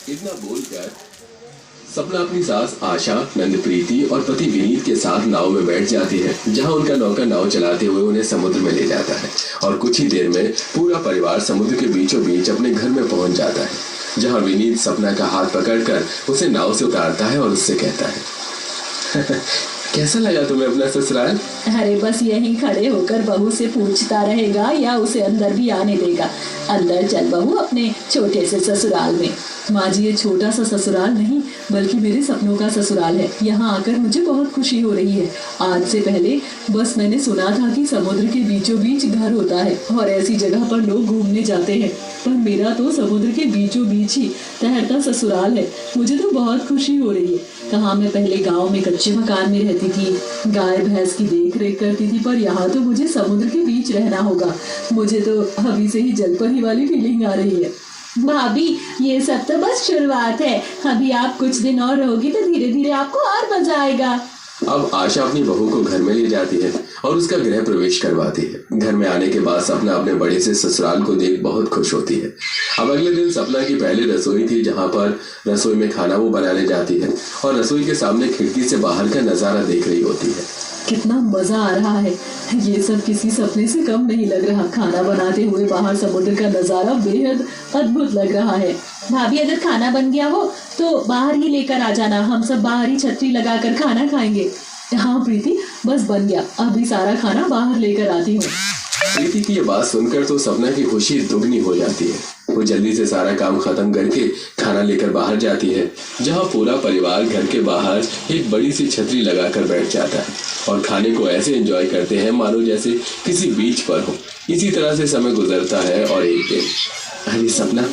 इतना बोलकर सपना अपनी सास आशा, नंद प्रीति और पति विनीत के साथ नाव में बैठ जाती है, जहां उनका नौकर नाव चलाते हुए उन्हें समुद्र में ले जाता है और कुछ ही देर में पूरा परिवार समुद्र के बीचों बीच अपने घर में पहुंच जाता है, जहां विनीत सपना का हाथ पकड़कर उसे नाव से उतारता है और उससे कहता है कैसा लगा तुम्हें अपना ससुराल? अरे बस यहीं खड़े होकर बहू से पूछता रहेगा या उसे अंदर भी आने देगा? अंदर चल बहू अपने छोटे से ससुराल में। माँ जी, ये छोटा सा ससुराल नहीं बल्कि मेरे सपनों का ससुराल है। यहाँ आकर मुझे बहुत खुशी हो रही है। आज से पहले बस मैंने सुना था कि समुद्र के बीचों बीच घर होता है और ऐसी जगह पर लोग घूमने जाते हैं, पर मेरा तो समुद्र के बीचों बीच ही तैरता ससुराल है। मुझे तो बहुत खुशी हो रही है। कहाँ मैं पहले गाँव में कच्चे मकान में रहती थी, गाय भैंस की देख रेख करती थी, पर यहाँ तो मुझे समुद्र के बीच रहना होगा। मुझे तो अभी से ही जलपरी वाली फीलिंग आ रही है। भाभी, ये सब तो बस शुरुआत है। अभी आप कुछ दिन और रहोगी तो धीरे धीरे आपको और मजा आएगा। अब आशा अपनी बहू को घर में ले जाती है और उसका गृह प्रवेश करवाती है। घर में आने के बाद सपना अपने बड़े से ससुराल को देख बहुत खुश होती है। अब अगले दिन सपना की पहली रसोई थी, जहां पर रसोई में खाना वो बनाने जाती है और रसोई के सामने खिड़की से बाहर का नजारा देख रही होती है। कितना मजा आ रहा है। ये सब किसी सपने से कम नहीं लग रहा। खाना बनाते हुए बाहर समुद्र का नजारा बेहद अद्भुत लग रहा है। भाभी, अगर खाना बन गया हो तो बाहर ही लेकर आ जाना। हम सब बाहर ही छतरी लगाकर खाना खाएंगे। हाँ प्रीति, बस बन गया। अभी सारा खाना बाहर लेकर आती हूँ। प्रीति की ये बात सुनकर तो सपना की खुशी दुगनी हो जाती है। वो जल्दी से सारा काम खत्म करके खाना लेकर बाहर जाती है, जहाँ पूरा परिवार घर के बाहर एक बड़ी सी छतरी लगाकर बैठ जाता है और खाने को ऐसे एंजॉय करते हैं मानो जैसे किसी बीच पर हो। इसी तरह से समय गुजरता है और एक दिन, अरे सपना,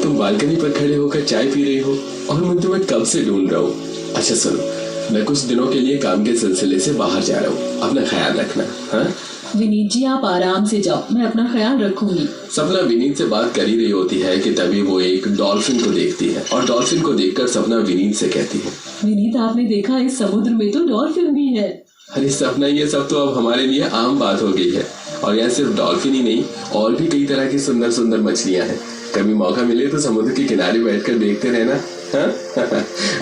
तुम बालकनी पर खड़े होकर चाय पी रही हो और मैं तुम्हें कब से ढूंढ रहा हूँ। अच्छा सुनो, मैं कुछ दिनों के लिए काम के सिलसिले से बाहर जा रहा हूँ, अपना ख्याल रखना। हाँ विनीत जी, आप आराम से जाओ, मैं अपना ख्याल रखूंगी। सपना विनीत से बात कर ही रही होती है कि तभी वो एक डॉल्फिन को देखती है और डॉल्फिन को देखकर सपना विनीत से कहती है, विनीत, आपने देखा इस समुद्र में तो डॉल्फिन भी है। अरे सपना, ये सब तो अब हमारे लिए आम बात हो गई है और यहाँ सिर्फ डॉल्फिन ही नहीं, और भी कई तरह की सुंदर सुंदर मछलियाँ हैं। कभी मौका मिले तो समुद्र के किनारे बैठकर देखते रहना। हाँ?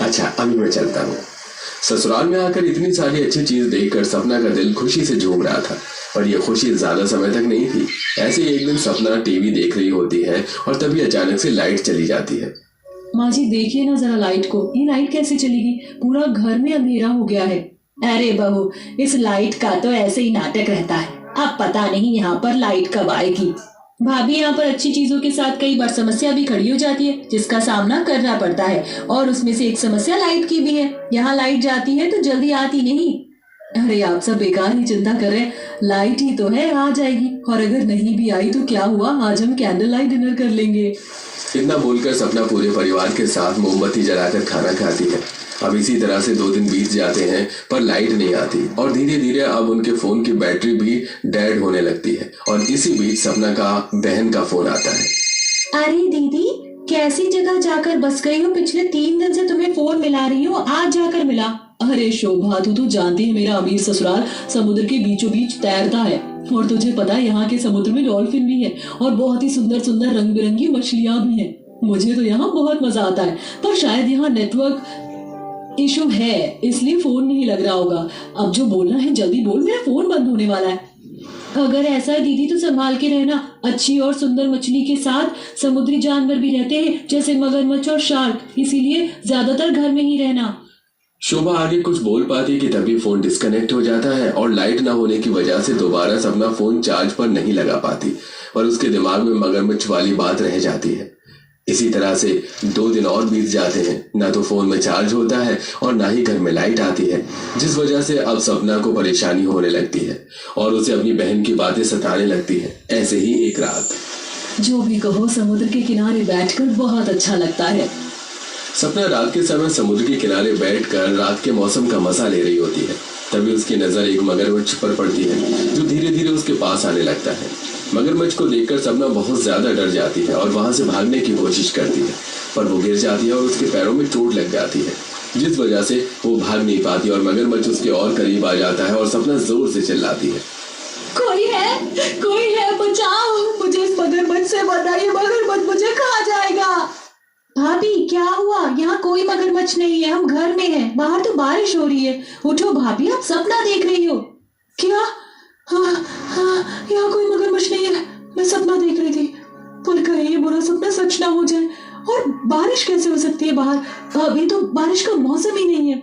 अच्छा, अभी मैं चलता हूँ। ससुराल में आकर इतनी सारी अच्छी चीज देखकर सपना का दिल खुशी से झूम रहा था, पर यह खुशी ज्यादा समय तक नहीं थी। ऐसे ही एक दिन सपना टीवी देख रही होती है और तभी अचानक से लाइट चली जाती है। माँ जी, देखिए ना जरा लाइट को। ये लाइट कैसे चलेगी? पूरा घर में अंधेरा हो गया है। अरे बहू, इस लाइट का तो ऐसे ही नाटक रहता है। अब पता नहीं यहाँ पर लाइट कब आएगी। भाभी, यहाँ पर अच्छी चीजों के साथ कई बार समस्या भी खड़ी हो जाती है, जिसका सामना करना पड़ता है, और उसमें से एक समस्या लाइट की भी है। यहाँ लाइट जाती है तो जल्दी आती नहीं। अरे आप सब बेकार ही चिंता कर रहे हैं। लाइट ही तो है, आ जाएगी। और अगर नहीं भी आई तो क्या हुआ, आज हम कैंडल लाइट डिनर कर लेंगे। इतना बोलकर सपना पूरे परिवार के साथ मोमबत्ती जलाकर खाना खाती है। अब इसी तरह से 2 दिन बीत जाते हैं, पर लाइट नहीं आती और धीरे धीरे अब उनके फोन की बैटरी भी डेड होने लगती है। और इसी बीच सपना का बहन का फोन आता है। अरे दीदी, कैसी जगह जाकर बस गई हो? पिछले 3 दिन से तुम्हें फोन मिला रही हूँ, आज जाकर मिला। अरे शोभा, तू तो जानती है मेरा अमीर ससुराल समुद्र के बीचों बीच तैरता है, और तुझे पता है यहाँ के समुद्र में डॉल्फिन भी है और बहुत ही सुंदर सुंदर रंग बिरंगी मछलियां भी हैं। मुझे तो यहाँ बहुत मजा आता है, पर शायद यहाँ नेटवर्क इशू है, इसलिए फोन नहीं लग रहा होगा। अब जो बोलना है जल्दी बोल, मेरा फोन बंद होने वाला है। अगर ऐसा है दीदी तो संभाल के रहना। अच्छी और सुंदर मछली के साथ समुद्री जानवर भी रहते हैं, जैसे मगरमच्छ और शार्क, इसीलिए ज्यादातर घर में ही रहना। शोभा आगे कुछ बोल पाती कि तभी फोन डिस्कनेक्ट हो जाता है और लाइट ना होने की वजह से दोबारा से अपना फोन चार्ज पर नहीं लगा पाती, पर उसके दिमाग में मगरमच्छ वाली बात रह जाती है। इसी तरह से 2 दिन और बीत जाते हैं, ना तो फोन में चार्ज होता है और ना ही घर में लाइट आती है, जिस वजह से अब सपना को परेशानी होने लगती है और उसे अपनी बहन की बातें सताने लगती है। ऐसे ही एक रात, जो भी कहो, समुद्र के किनारे बैठकर बहुत अच्छा लगता है। सपना रात के समय समुद्र के किनारे बैठकर रात के मौसम का मजा ले रही होती है। तभी उसकी नजर एक मगरमच्छ पर पड़ती है, जो धीरे धीरे उसके पास आने लगता है। मगरमच्छ को देखकर सपना बहुत ज्यादा डर जाती है और वहां से भागने की कोशिश करती है, पर वो गिर जाती है और उसके पैरों में चोट लग जाती है, जिस वजह से वो भाग नहीं पाती और मगरमच्छ उसके और करीब आ जाता है और सपना जोर से चिल्लाती है, कोई है, बचाओ मुझे, इस मगरमच्छ से बताइए, मगरमच्छ मुझे खा जाएगा। भाभी क्या हुआ? यहाँ कोई मगरमच्छ नहीं है, हम घर में हैं। बाहर तो बारिश हो रही है। उठो भाभी, आप सपना देख रही हो क्या? हाँ हाँ, यहाँ कोई मगरमच्छ नहीं है, मैं सपना देख रही थी। पर कहीं ये बुरा सपना सच ना हो जाए। और बारिश कैसे हो सकती है बाहर? अभी तो बारिश का मौसम ही नहीं है।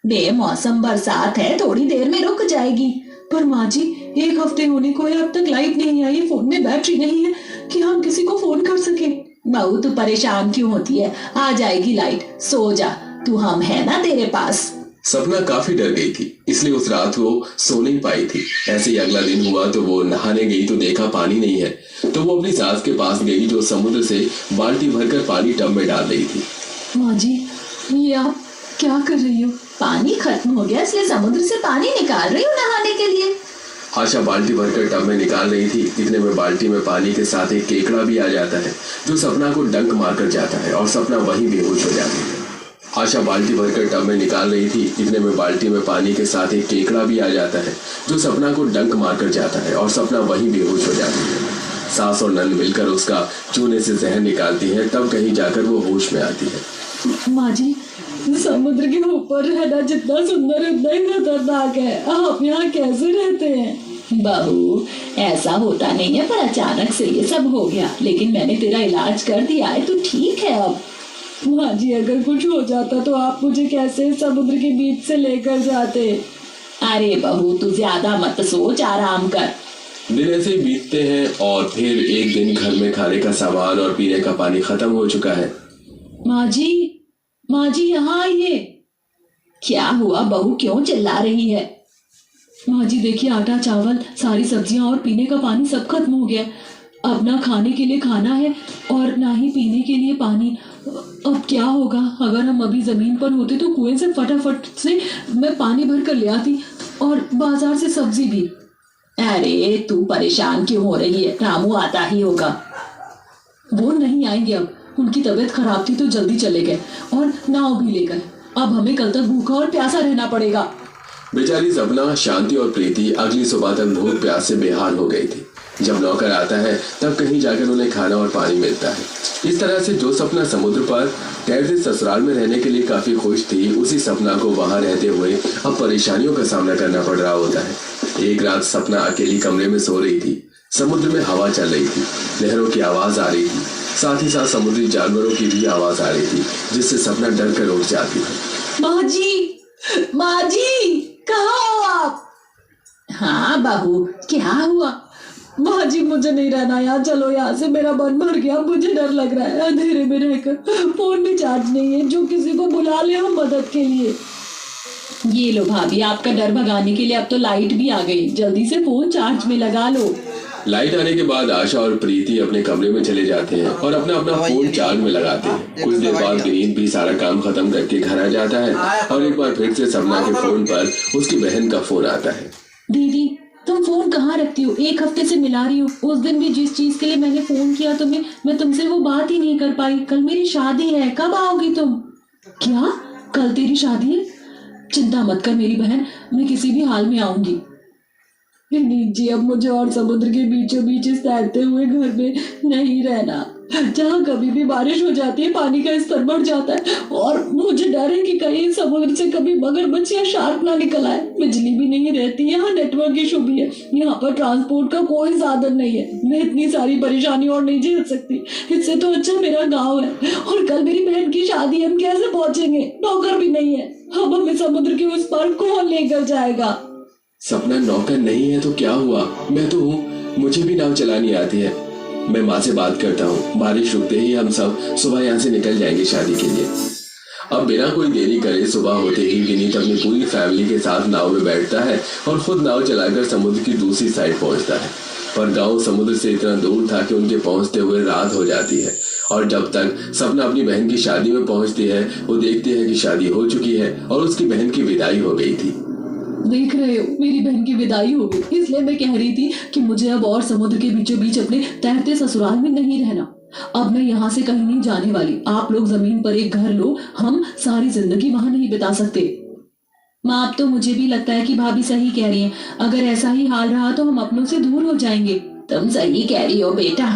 बेमौसम बरसात है, थोड़ी देर में रुक जाएगी। पर माँ जी, 1 हफ्ते होने को है, अब तक लाइट नहीं आई है, फोन में बैटरी नहीं है कि हम किसी को फोन कर सके। बहू तू परेशान क्यों होती है? आ जाएगी लाइट, सो जा तू, हम है ना तेरे पास। सपना काफी डर गई थी, इसलिए उस रात वो सो नहीं पाई थी। ऐसे ही अगला दिन हुआ तो वो नहाने गई तो देखा पानी नहीं है, तो वो अपनी सास के पास गई जो समुद्र से बाल्टी भरकर पानी टब में डाल रही थी। माँ जी, ये आप क्या कर रही हो? पानी खत्म हो गया इसलिए समुद्र से पानी निकाल रही हूँ नहाने के लिए। आशा बाल्टी भरकर टब में निकाल रही थी, इतने में बाल्टी में पानी के साथ एक केकड़ा भी आ जाता है जो सपना को डंक मारकर जाता है और सपना वहीं बेहोश हो जाती है। आशा बाल्टी भरकर टब में निकाल रही थी, इतने में बाल्टी में पानी के साथ एक केकड़ा भी आ जाता है जो सपना को डंक मारकर जाता है और सपना वहीं बेहोश हो जाती है। सास और नंद मिलकर उसका चूने से जहर निकालती है, तब कहीं जाकर वो होश में आती है। माँ जी, समुद्र के ऊपर रहना जितना सुंदर है उतना ही खतरनाक है। आप यहाँ कैसे रहते हैं? बहू, ऐसा होता नहीं है, पर अचानक से ये सब हो गया। लेकिन मैंने तेरा इलाज कर दिया है, तू ठीक है अब। माँ जी, अगर कुछ हो जाता तो आप मुझे कैसे समुद्र के बीच से लेकर जाते? अरे बहू, तू ज्यादा मत सोच, आराम कर। दिन ऐसे ही बीतते हैं और फिर एक दिन घर में खाने का सामान और पीने का पानी खत्म हो चुका है। माँ जी यहाँ आइए। क्या हुआ बहू, क्यों चिल्ला रही है? माँ जी देखिए, आटा चावल सारी सब्जियां और पीने का पानी सब खत्म हो गया। अब ना खाने के लिए खाना है और ना ही पीने के लिए पानी। अब क्या होगा? अगर हम अभी जमीन पर होते तो कुएं से फटाफट से मैं पानी भर कर ले आती और बाजार से सब्जी भी। अरे तू परेशान क्यों हो रही है? रामू आता ही होगा। वो नहीं आएंगे अब, उनकी तबीयत खराब थी तो जल्दी चले गए और नाव भी ले गए। अब हमें कल तक भूखा और प्यासा रहना पड़ेगा। बेचारी सपना, शांति और प्रीति अगली सुबह तक भूख प्यास से बेहाल हो गई थी। जब नौकर आता है तब कहीं जाकर उन्हें खाना और पानी मिलता है। इस तरह से जो सपना समुद्र पर तैरते ससुराल में रहने के लिए काफी खुश थी, उसी सपना को वहां रहते हुए अब परेशानियों का सामना करना पड़ रहा होता है। एक रात सपना अकेली कमरे में सो रही थी। समुद्र में हवा चल रही थी, लहरों की आवाज आ रही थी, साथ ही साथ समुद्री जानवरों की भी आवाज आ रही थी, जिससे सपना डर कर उठ जाती है। माँ जी, कहाँ हो आप? हाँ बहू, क्या हुआ? माँ जी, मुझे नहीं रहना यहाँ, चलो यहाँ से, मेरा मन भर गया, मुझे डर लग रहा है। अंधेरे में रहकर फोन भी चार्ज नहीं है, जो किसी को बुला ले हम मदद के लिए। ये लो भाभी, आपका डर भगाने के लिए अब तो लाइट भी आ गई, जल्दी से फोन चार्ज में लगा लो। लाइट आने के बाद आशा और प्रीति अपने कमरे में चले जाते हैं और अपना अपना फोन चार्ज में लगाते हैं। कुछ देर बाद विनीत भी सारा काम खत्म करके घर आ जाता है और एक बार फिर से सपना के फोन पर उसकी बहन का फोन आता है। दीदी, तुम फोन कहाँ रखती हो? 1 हफ्ते से मिला रही हूँ। उस दिन भी जिस चीज के लिए मैंने फोन किया तुम्हें, मैं तुमसे वो बात ही नहीं कर पाई। कल मेरी शादी है, कब आओगी तुम? क्या? कल तेरी शादी है? चिंता मत कर मेरी बहन, मैं किसी भी हाल में आऊंगी। विनीत जी, अब मुझे और समुद्र के बीचों बीच इस तैरते हुए घर में नहीं रहना, जहाँ कभी भी बारिश हो जाती है, पानी का स्तर बढ़ जाता है और मुझे डर है कि कहीं समुद्र से कभी मगरमच्छ या शार्क ना निकल आए। बिजली भी नहीं रहती, यहाँ नेटवर्क इशू भी है, यहाँ पर ट्रांसपोर्ट का कोई साधन नहीं है। मैं इतनी सारी परेशानी और नहीं झेल सकती। इससे तो अच्छा मेरा गाँव है। और कल मेरी बहन की शादी, हम कैसे पहुंचेंगे? नौकर भी नहीं है, अब हमें समुद्र के उस पार कौन लेकर जाएगा? सपना, नौकर नहीं है तो क्या हुआ? मैं तो हूँ, मुझे भी नाव चलानी आती है। मैं माँ से बात करता हूँ, बारिश रुकते ही हम सब सुबह यहाँ से निकल जाएंगे शादी के लिए। अब बिना कोई देरी करे सुबह होते ही विनीत अपनी पूरी फैमिली के साथ नाव में बैठता है और खुद नाव चलाकर समुद्र की दूसरी साइड पहुंचता है। पर गांव समुद्र से इतना दूर था कि उनके पहुंचते हुए रात हो जाती है और जब तक सपना अपनी बहन की शादी में पहुंचती है, वो देखती है कि शादी हो चुकी है और उसकी बहन की विदाई हो गई थी। देख रहे हो, मेरी बहन की विदाई हो गई, इसलिए मैं कह रही थी कि मुझे अब और समुद्र के बीचों बीच अपने तैरते ससुराल में नहीं रहना। अब मैं यहाँ से कहीं नहीं जाने वाली। आप लोग जमीन पर एक घर लो, हम सारी जिंदगी वहां नहीं बिता सकते। माँ, अब तो मुझे भी लगता है कि भाभी सही कह रही हैं। अगर ऐसा ही हाल रहा तो हम अपनों से दूर हो जाएंगे। तुम सही कह रही हो बेटा,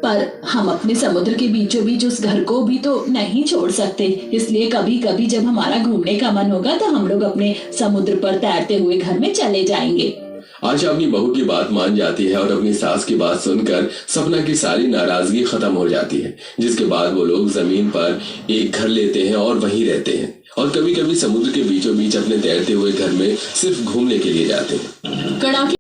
पर हम अपने समुद्र के बीचों बीच उस घर को भी तो नहीं छोड़ सकते। इसलिए कभी कभी जब हमारा घूमने का मन होगा तो हम लोग अपने समुद्र पर तैरते हुए घर में चले जाएंगे। आशा अपनी बहू की बात मान जाती है और अपनी सास की बात सुनकर सपना की सारी नाराजगी खत्म हो जाती है, जिसके बाद वो लोग जमीन पर एक घर लेते हैं और वहीं रहते हैं और कभी कभी समुद्र के बीचों बीच अपने तैरते हुए घर में सिर्फ घूमने के लिए जाते हैं। कड़ाके